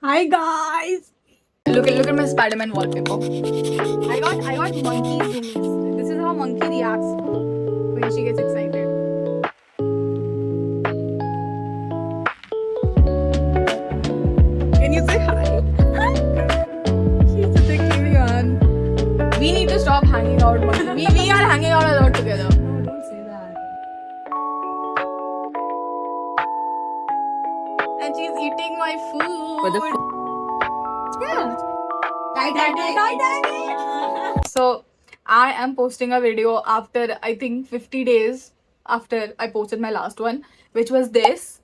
Hi guys! Look at my Spider-Man wallpaper. I got monkey zoomies. This is how monkey reacts when she gets excited. Can you say hi? She's such a cute one. We need to stop hanging out, monkey. We are hanging out a lot together. No, don't say that. And she's eating my food. But the Yeah. Titanic. So I am posting a video after I think 50 days after I posted my last one, which was this.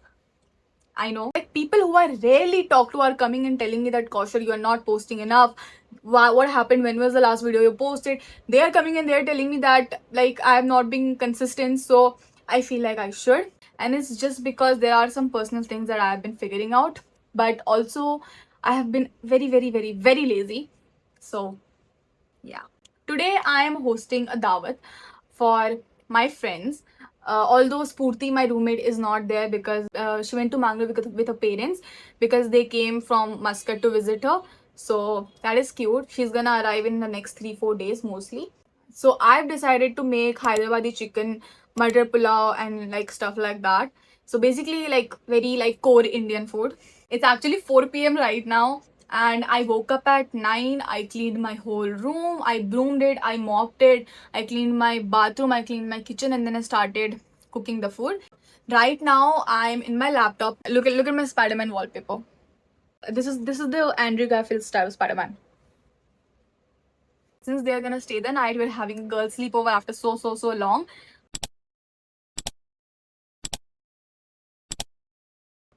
I know, like, people who I rarely talk to are coming and telling me that Kaushal, you are not posting enough. What happened? When was the last video you posted? They are coming and they are telling me that like I am not being consistent. So I feel like I should, and it's just because there are some personal things that I have been figuring out, but also I have been very lazy. So yeah. Today I am hosting a dawat for my friends. Although Spurti, my roommate, is not there because she went to Mangalore with her parents because they came from Muscat to visit her. So that is cute. She's gonna arrive in the next 3-4 days mostly. So I've decided to make Hyderabadi chicken, mutton pulao, and like stuff like that. So basically, like very like core Indian food. It's actually 4 p.m. right now, and I woke up at 9. I cleaned my whole room, I broomed it, I mopped it, I cleaned my bathroom, I cleaned my kitchen, and then I started cooking the food. Right now I'm in my laptop. Look at my Spider-Man wallpaper. This is the Andrew Garfield style Spider-Man. Since they're gonna stay the night, we're having a girl sleepover after so long.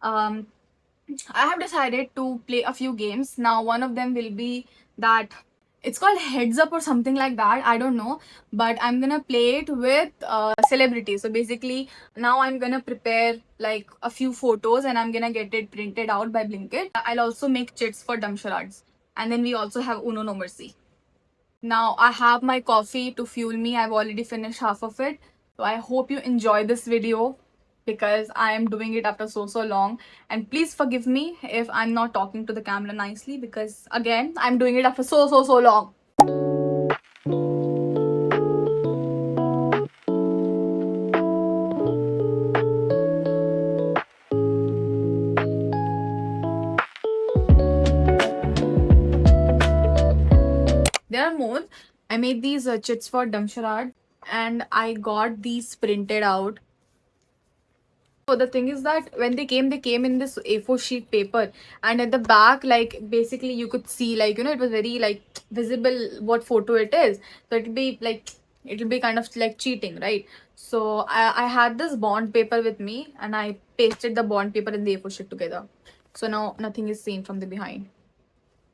um I have decided to play a few games. Now, one of them will be that it's called Heads Up or something like that. I don't know, but I'm gonna play it with celebrities. So basically, now I'm gonna prepare like a few photos and I'm gonna get it printed out by Blinkit. I'll also make chits for dumb charades, and then we also have Uno No Mercy. Now I have my coffee to fuel me. I've already finished half of it. So I hope you enjoy this video because I am doing it after so long. And please forgive me if I'm not talking to the camera nicely because again, I'm doing it after so long. There are more. I made these chits for Damsharad and I got these printed out. So the thing is that when they came in this A4 sheet paper, and at the back, like basically you could see, like, it was very like visible what photo it is. So it'll be kind of like cheating, right? So I had this bond paper with me and I pasted the bond paper and the A4 sheet together. So now nothing is seen from the behind.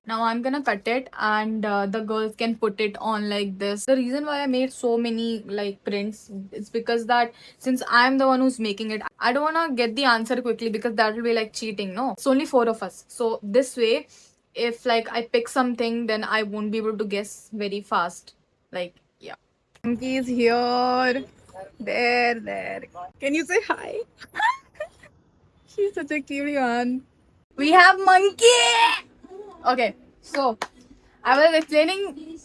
Now I'm gonna cut it and the girls can put it on like this. The reason why I made so many like prints is because that since I'm the one who's making it, I don't wanna get the answer quickly because that will be like cheating. No, it's only 4 of us. So this way, if like I pick something, then I won't be able to guess very fast. Like, yeah. Monkey is here. There. Can you say hi? She's such a cute one. We have monkey. Okay, so I was explaining.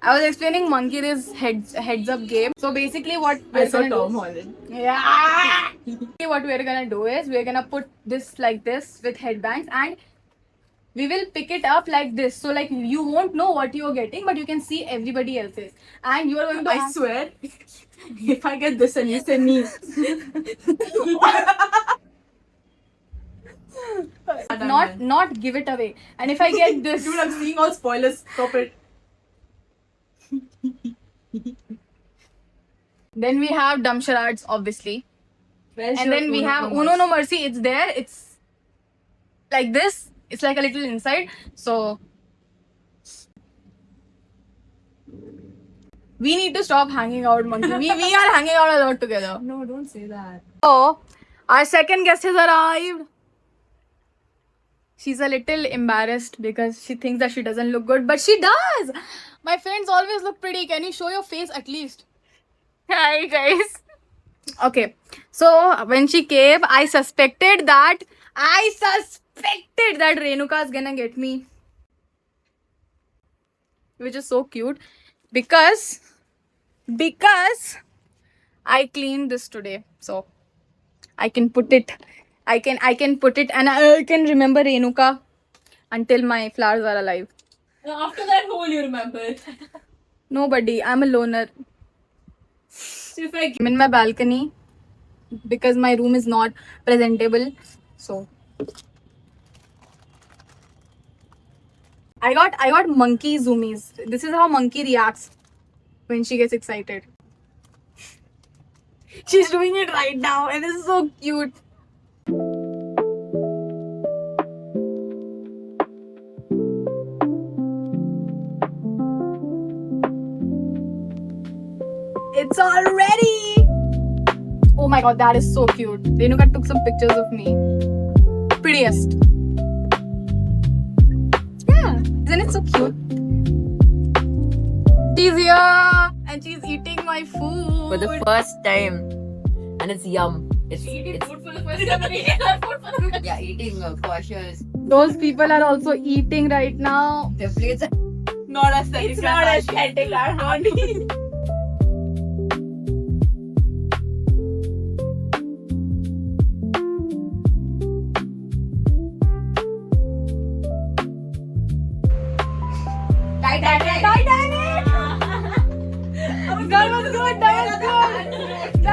I was explaining monkey this heads up game. So basically, what I we're saw gonna Tom do? Holland. Yeah. What we're gonna do is we're gonna put this like this with headbands and we will pick it up like this. So like you won't know what you're getting, but you can see everybody else's. And you are going to. I swear, if I get this and you say me, not give it away. And if I get this, dude, I'm seeing all spoilers. Stop it. then we have dumb charades, obviously. Where's And your then we have Uno No Mercy. It's there. It's like this. It's like a little inside. So we need to stop hanging out, monkey. We are hanging out a lot together. No, don't say that. Oh, our second guest has arrived. She's a little embarrassed because she thinks that she doesn't look good, but she does. My friends always look pretty. Can you show your face at least? Hi, guys. Okay, so when she came, I suspected that I suspected that Renuka is gonna get me. Which is so cute. Because I cleaned this today. So I can put it. I can put it and I can remember Renuka until my flowers are alive. After that, who will you remember? Nobody. I'm a loner. So if I I'm in my balcony because my room is not presentable. So I got monkey zoomies. This is how monkey reacts when she gets excited. She's doing it right now and it's so cute. It's all ready. Oh my god, that is so cute. Renuka took some pictures of me. Prettiest. Yeah, isn't it so cute? She's here and she's eating my food. For the first time, and it's yum. It's food for the first time, I'm eating that food for the first yeah, eating cautious. Those people are also eating right now. The plates are Not aesthetic. It's not aesthetic. I'm not. Titanic! That was good.